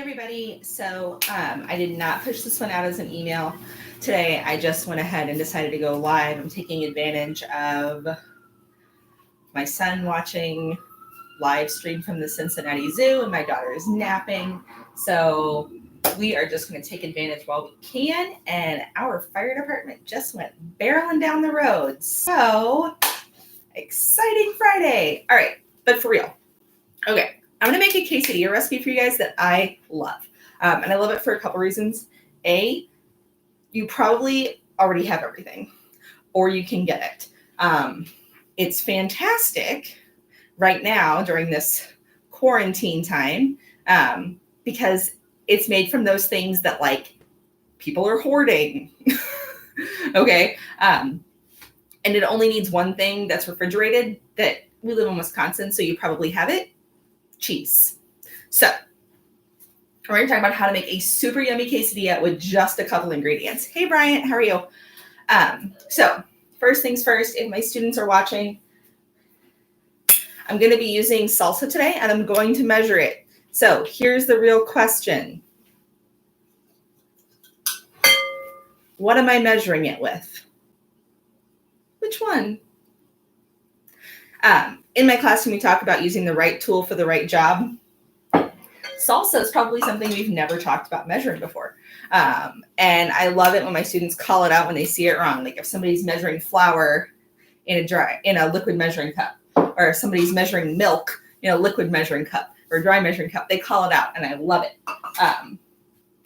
Everybody. So I did not push this one out as an email today. I just went ahead and decided to go live. I'm taking advantage of my son watching live stream from the Cincinnati Zoo, and my daughter is napping. So we are just going to take advantage while we can. And our fire department just went barreling down the road. So exciting Friday. All right, but for real. Okay. I'm going to make a quesadilla recipe for you guys that I love. And I love it for a couple reasons. A, you probably already have everything, or you can get it. It's fantastic right now during this quarantine time because it's made from those things that like people are hoarding. Okay. And it only needs one thing that's refrigerated that we live in Wisconsin, so you probably have it. Cheese. So we're going to talk about how to make a super yummy quesadilla with just a couple ingredients. Hey, Bryant, how are you? So first things first, if my students are watching, I'm going to be using salsa today, and I'm going to measure it. So here's the real question. What am I measuring it with? Which one? In my classroom, we talk about using the right tool for the right job. Salsa is probably something we've never talked about measuring before. And I love it when my students call it out when they see it wrong. Like if somebody's measuring flour in a liquid measuring cup, or if somebody's measuring milk in a liquid measuring cup or dry measuring cup, they call it out, and I love it.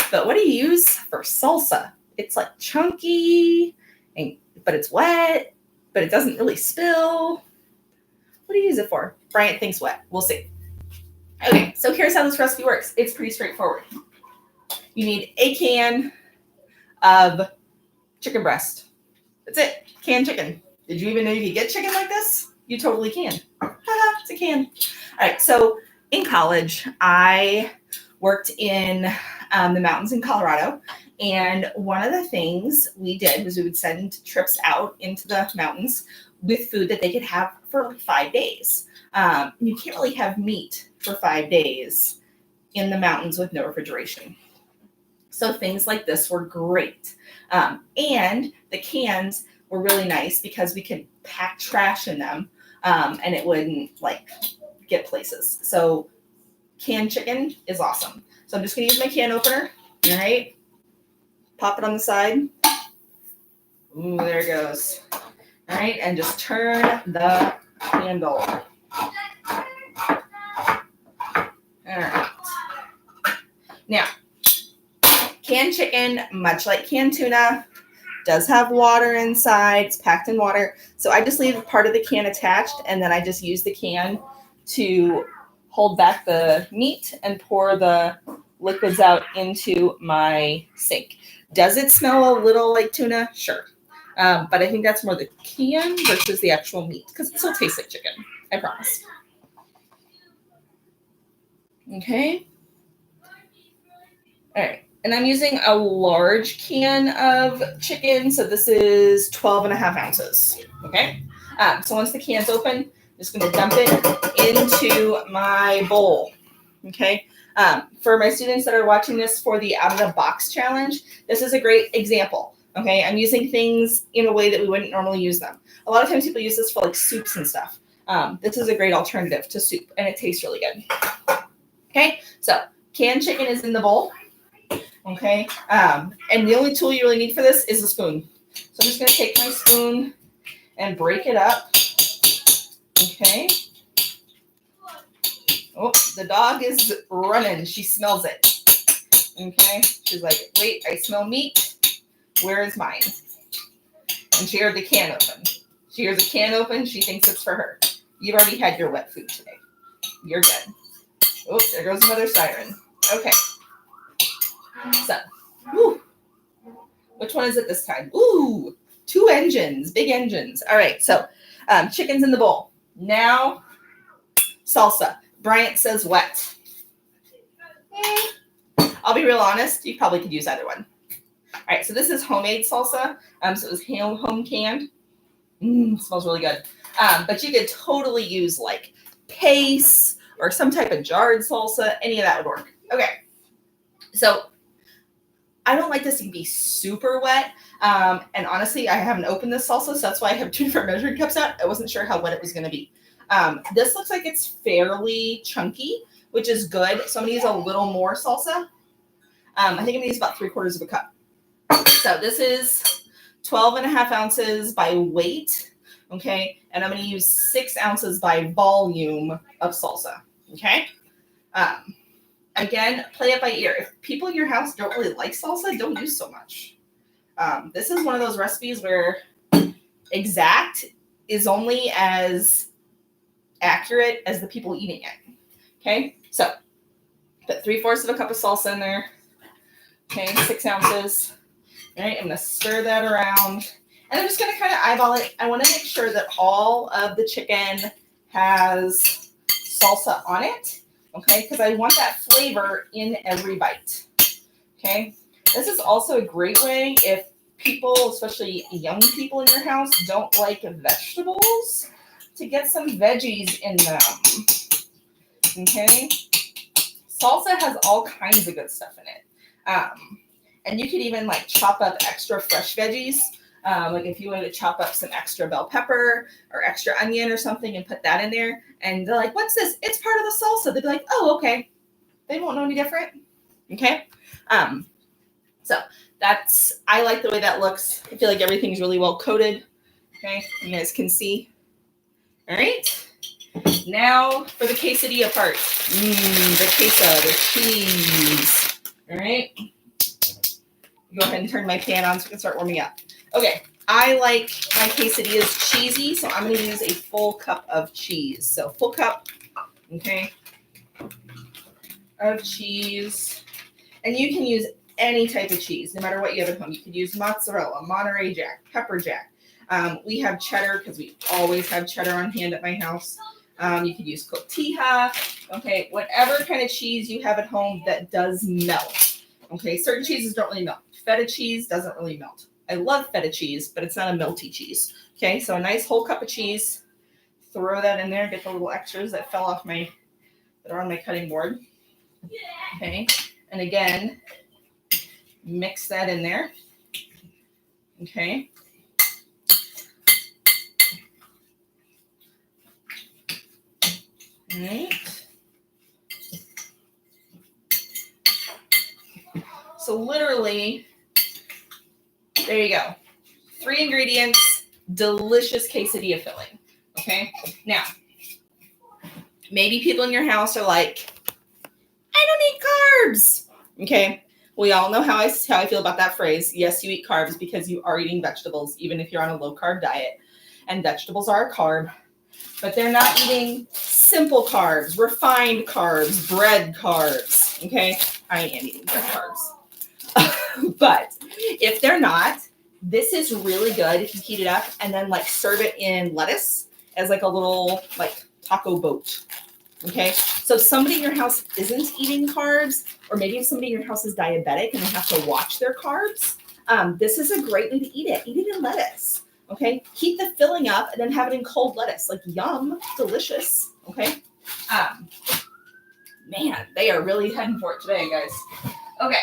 But what do you use for salsa? It's like chunky, but it's wet, but it doesn't really spill. What do you use it for? Bryant thinks wet. We'll see. Okay, so here's how this recipe works. It's pretty straightforward. You need a can of chicken breast. That's it. Canned chicken. Did you even know you could get chicken like this? You totally can. It's a can. All right, so in college, I worked in the mountains in Colorado. And one of the things we did was we would send trips out into the mountains with food that they could have for like 5 days. You can't really have meat for 5 days in the mountains with no refrigeration. So things like this were great. And the cans were really nice because we could pack trash in them and it wouldn't like get places. So canned chicken is awesome. So I'm just going to use my can opener. All right. Pop it on the side. Ooh, there it goes. All right, and just turn the handle. All right. Now, canned chicken, much like canned tuna, does have water inside. It's packed in water. So I just leave part of the can attached, and then I just use the can to hold back the meat and pour the liquids out into my sink. Does it smell a little like tuna? Sure. But I think that's more the can versus the actual meat because it still tastes like chicken. I promise. Okay. All right. And I'm using a large can of chicken. So this is 12 and a half ounces. Okay. So once the can's open, I'm just going to dump it into my bowl. Okay. For my students that are watching this for the Out of the Box challenge, this is a great example. Okay, I'm using things in a way that we wouldn't normally use them. A lot of times people use this for like soups and stuff. This is a great alternative to soup, and it tastes really good. Okay, so canned chicken is in the bowl. Okay, and the only tool you really need for this is a spoon. So I'm just going to take my spoon and break it up. Okay. Oh, the dog is running. She smells it. Okay, she's like, wait, I smell meat. Where is mine? And she heard the can open. She hears a can open. She thinks it's for her. You've already had your wet food today. You're good. Oh, there goes another siren. Okay. So, whew. Which one is it this time? Ooh, 2 engines, big engines. All right, so chicken's in the bowl. Now, salsa. Bryant says wet. I'll be real honest. You probably could use either one. All right, so this is homemade salsa. So it was home canned. Smells really good. But you could totally use like paste or some type of jarred salsa. Any of that would work. Okay. So I don't like this to be super wet. And honestly, I haven't opened this salsa, so that's why I have 2 different measuring cups out. I wasn't sure how wet it was going to be. This looks like it's fairly chunky, which is good. So I'm going to use a little more salsa. I think I'm going to use about 3/4 of a cup. So this is 12.5 ounces by weight. Okay. And I'm going to use 6 ounces by volume of salsa. Okay. Again, play it by ear. If people in your house don't really like salsa, don't use so much. This is one of those recipes where exact is only as accurate as the people eating it. Okay, so put 3/4 of a cup of salsa in there. Okay, 6 ounces. All right, I'm going to stir that around. And I'm just going to kind of eyeball it. I want to make sure that all of the chicken has salsa on it. Okay, because I want that flavor in every bite. Okay, this is also a great way if people, especially young people in your house, don't like vegetables, to get some veggies in them. Okay, salsa has all kinds of good stuff in it. And you could even like chop up extra fresh veggies. Like if you wanted to chop up some extra bell pepper or extra onion or something and put that in there, and they're like, "What's this?" It's part of the salsa. They'd be like, "Oh, okay." They won't know any different. Okay. So I like the way that looks. I feel like everything's really well coated. Okay, you guys can see. All right. Now for the quesadilla part. The queso, the cheese. All right. Go ahead and turn my pan on so we can start warming up. Okay, I like my quesadillas cheesy, so I'm going to use a full cup of cheese. So full cup, okay, of cheese. And you can use any type of cheese, no matter what you have at home. You could use mozzarella, Monterey Jack, pepper jack. We have cheddar because we always have cheddar on hand at my house. You could use tortilla. Okay, whatever kind of cheese you have at home that does melt. Okay, certain cheeses don't really melt. Feta cheese doesn't really melt. I love feta cheese, but it's not a melty cheese. Okay, so a nice whole cup of cheese. Throw that in there. Get the little extras that fell off that are on my cutting board. Okay, and again, mix that in there. Okay. All right. So literally, there you go. 3 ingredients, delicious quesadilla filling. Okay. Now, maybe people in your house are like, "I don't eat carbs." Okay. We all know how I feel about that phrase. Yes, you eat carbs because you are eating vegetables, even if you're on a low carb diet. And vegetables are a carb, but they're not eating simple carbs, refined carbs, bread carbs. Okay. I am eating bread carbs. But if they're not, this is really good if you heat it up and then like serve it in lettuce as like a little like taco boat. Okay. So if somebody in your house isn't eating carbs, or maybe if somebody in your house is diabetic and they have to watch their carbs, this is a great way to eat it. Eat it in lettuce. Okay. Heat the filling up and then have it in cold lettuce. Like yum, delicious. Okay. Man, they are really heading for it today, guys. Okay.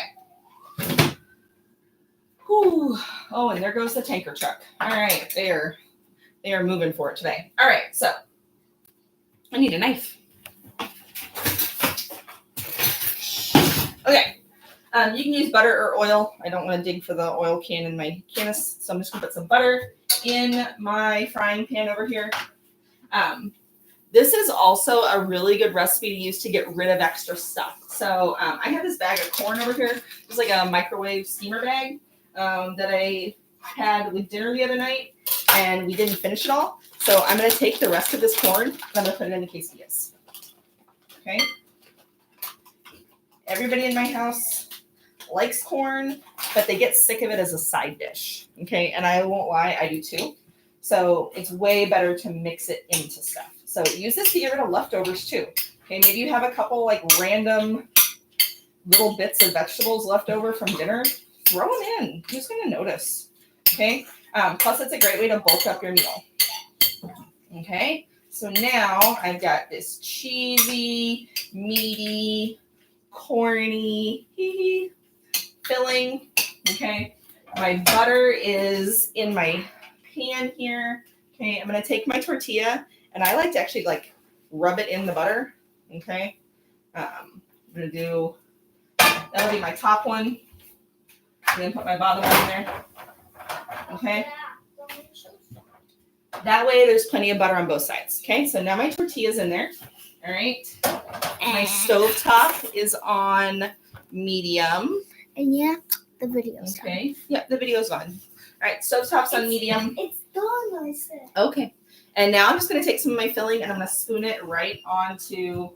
Whew. Oh, and there goes the tanker truck. All right, they are moving for it today. All right, so I need a knife. Okay, you can use butter or oil. I don't want to dig for the oil can in my canis, so I'm just gonna put some butter in my frying pan over here. This is also a really good recipe to use to get rid of extra stuff. So I have this bag of corn over here. It's like a microwave steamer bag. That I had with dinner the other night, and we didn't finish it all. So I'm going to take the rest of this corn and I'm going to put it in the quesadillas. Okay. Everybody in my house likes corn, but they get sick of it as a side dish. Okay. And I won't lie, I do too. So it's way better to mix it into stuff. So use this to get rid of leftovers too. Okay. Maybe you have a couple like random little bits of vegetables left over from dinner. Throw them in. Who's going to notice? Okay. Plus, it's a great way to bulk up your meal. Okay. So now I've got this cheesy, meaty corny filling. Okay. My butter is in my pan here. Okay. I'm going to take my tortilla, and I like to actually like rub it in the butter. Okay. I'm going to do, that'll be my top one. And then put my bottom one there. Okay. That way there's plenty of butter on both sides. Okay. So now my tortilla's in there. All right. My stovetop is on medium. And yeah, the video's done. Okay. Yep, the video's on. All right, stovetop's on medium. It's done, I said. Okay. And now I'm just going to take some of my filling and I'm going to spoon it right onto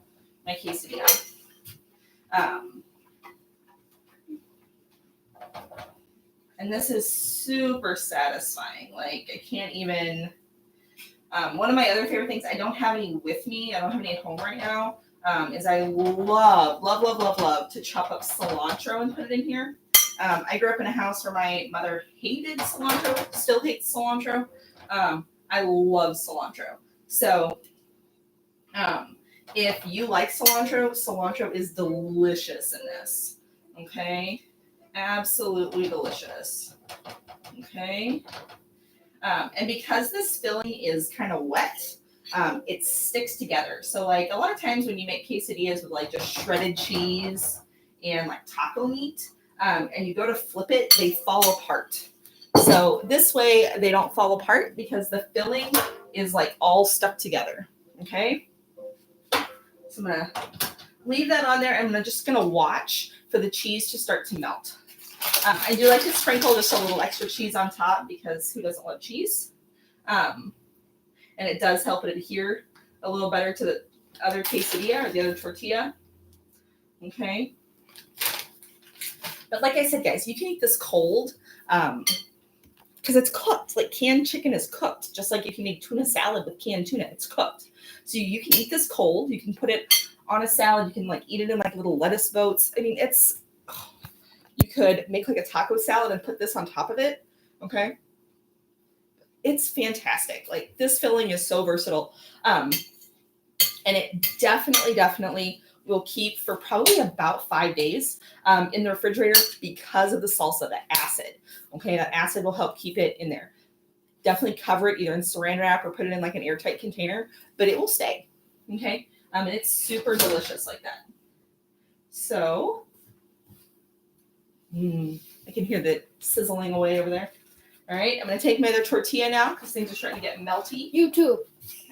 my quesadilla. And this is super satisfying. Like, I can't even... one of my other favorite things, I don't have any with me. I don't have any at home right now. Is I love to chop up cilantro and put it in here. I grew up in a house where my mother hated cilantro, still hates cilantro. I love cilantro. So if you like cilantro, cilantro is delicious in this. Okay? Absolutely delicious. Okay? And because this filling is kind of wet, it sticks together. So like a lot of times when you make quesadillas with like just shredded cheese and like taco meat, and you go to flip it, they fall apart. So this way they don't fall apart because the filling is like all stuck together. Okay. So I'm going to leave that on there. I'm just going to watch for the cheese to start to melt. I do like to sprinkle just a little extra cheese on top because who doesn't love cheese? And it does help it adhere a little better to the other quesadilla or the other tortilla. Okay. But like I said, guys, you can eat this cold because it's cooked. Like canned chicken is cooked. Just like if you make tuna salad with canned tuna, it's cooked. So you can eat this cold. You can put it on a salad. You can like eat it in like little lettuce boats. I mean, it's... You could make like a taco salad and put this on top of it. Okay. It's fantastic. Like this filling is so versatile. And it definitely will keep for probably about 5 days in the refrigerator because of the salsa, the acid. Okay. That acid will help keep it in there. Definitely cover it either in saran wrap or put it in like an airtight container, but it will stay. Okay. And it's super delicious like that. So I can hear the sizzling away over there. All right, I'm going to take my other tortilla now because things are starting to get melty. You too.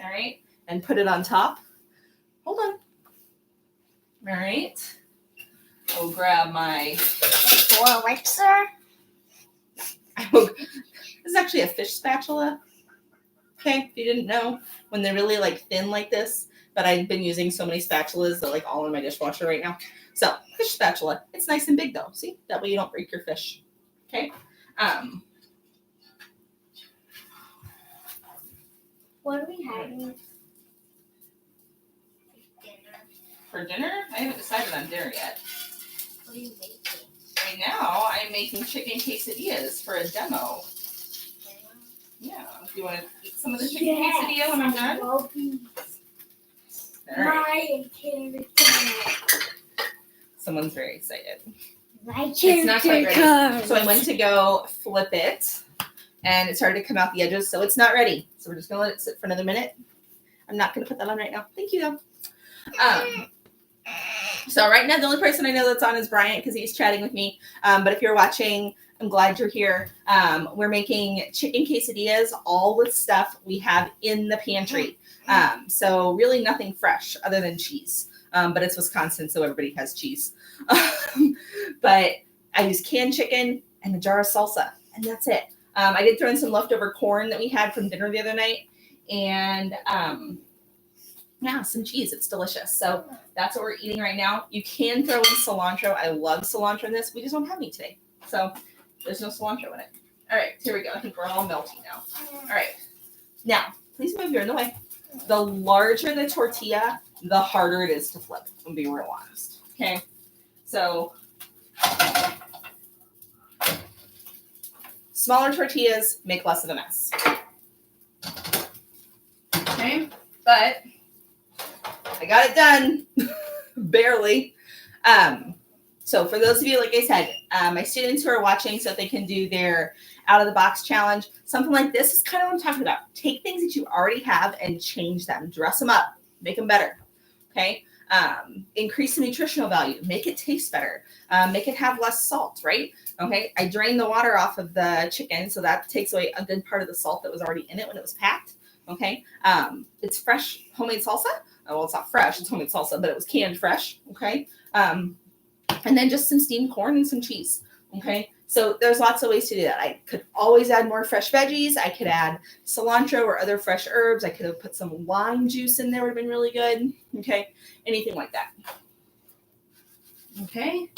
All right, and put it on top. Hold on. All right. I'll grab my... For mixer. This is actually a fish spatula. Okay, if you didn't know, when they're really like thin like this, but I've been using so many spatulas, they're like all in my dishwasher right now. So, fish spatula. It's nice and big though. See? That way you don't break your fish. Okay? What are we having? For dinner? I haven't decided on dinner yet. What are you making? Right now, I'm making chicken quesadillas for a demo. Yeah. Do you want to eat some of the chicken quesadilla when I'm done? All right. Someone's very excited. It's not quite ready. So I went to go flip it, and it started to come out the edges, so it's not ready. So we're just going to let it sit for another minute. I'm not going to put that on right now. Thank you, though. So right now, the only person I know that's on is Bryant because he's chatting with me. But if you're watching, I'm glad you're here. We're making chicken quesadillas, all with stuff we have in the pantry. So really nothing fresh other than cheese. But it's Wisconsin, so everybody has cheese. But I use canned chicken and a jar of salsa, and that's it. I did throw in some leftover corn that we had from dinner the other night, and yeah, some cheese. It's delicious. So that's what we're eating right now. You can throw in cilantro. I love cilantro in this. We just don't have any today, so there's no cilantro in it. All right, here we go. I think we're all melting now. All right, now please move. You're in the way. The larger the tortilla, the harder it is to flip. I'm being real honest. Okay, so smaller tortillas make less of a mess. Okay, but I got it done, barely. So for those of you, like I said, my students who are watching so they can do their out of the box challenge, something like this is kind of what I'm talking about. Take things that you already have and change them, dress them up, make them better. Okay. Increase the nutritional value, make it taste better, make it have less salt, right? Okay. I drained the water off of the chicken, so that takes away a good part of the salt that was already in it when it was packed. Okay. It's fresh homemade salsa. Oh, well, it's not fresh, it's homemade salsa, but it was canned fresh. Okay. And then just some steamed corn and some cheese. Okay. So there's lots of ways to do that. I could always add more fresh veggies. I could add cilantro or other fresh herbs. I could have put some lime juice in there, would have been really good. Okay. Anything like that. Okay.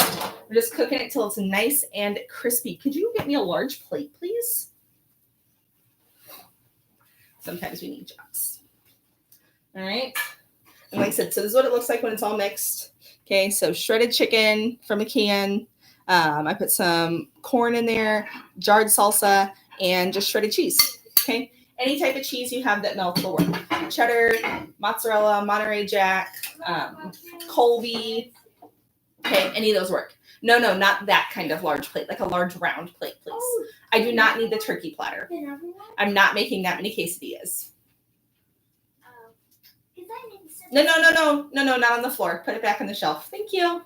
We're just cooking it till it's nice and crispy. Could you get me a large plate, please? Sometimes we need jobs. All right. And like I said, so this is what it looks like when it's all mixed. Okay, so shredded chicken from a can. I put some corn in there, jarred salsa, and just shredded cheese. Okay, any type of cheese you have that melts will work. Cheddar, mozzarella, Monterey Jack, Colby. Okay, any of those work. No, not that kind of large plate, like a large round plate, please. I do not need the turkey platter. I'm not making that many quesadillas. No, not on the floor. Put it back on the shelf. Thank you.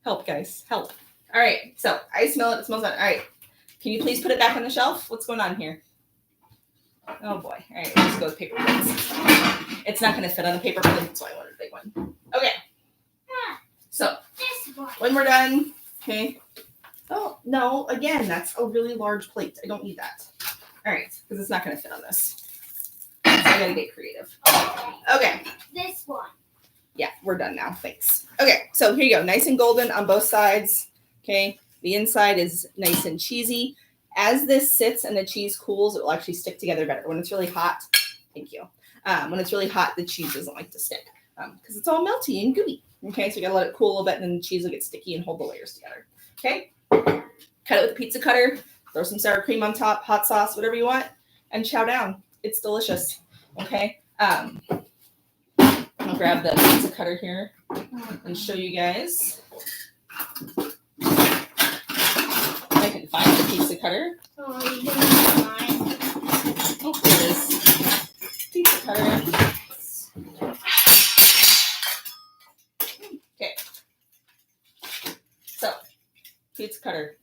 Help, guys, help. All right, so I smell it. It smells good. All right, can you please put it back on the shelf? What's going on here? Oh boy. All right, let's go with paper plates. It's not going to fit on a paper plate, that's why I wanted a big one. Okay. So when we're done, okay. Oh no, again, that's a really large plate. I don't need that. All right, because it's not going to fit on this. So I gotta get creative. Okay. This one. Yeah, we're done now. Thanks. Okay, so here you go. Nice and golden on both sides. Okay. The inside is nice and cheesy. As this sits and the cheese cools, it will actually stick together better. When it's really hot, thank you. When it's really hot, the cheese doesn't like to stick because it's all melty and gooey. Okay, so you gotta let it cool a little bit, and then the cheese will get sticky and hold the layers together. Okay. Cut it with a pizza cutter. Throw some sour cream on top, hot sauce, whatever you want, and chow down. It's delicious. Okay. I'll grab the pizza cutter here and show you guys. I can find the pizza cutter. Oh, you didn't have mine. Oh, here it is. Pizza cutter. Okay. So, pizza cutter.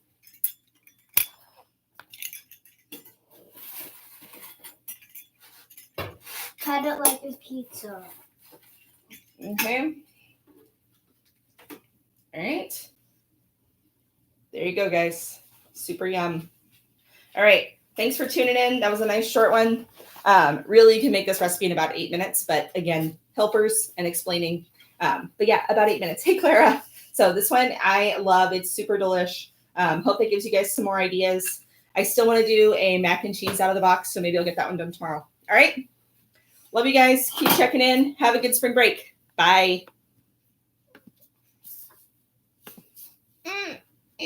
Cut it like a pizza. Okay. All right. There you go, guys. Super yum. All right. Thanks for tuning in. That was a nice short one. Really, you can make this recipe in about 8 minutes, but again, helpers and explaining. But yeah, about 8 minutes. Hey, Clara. So this one I love. It's super delish. Hope that gives you guys some more ideas. I still want to do a mac and cheese out of the box, so maybe I'll get that one done tomorrow. All right. Love you guys. Keep checking in. Have a good spring break. Bye.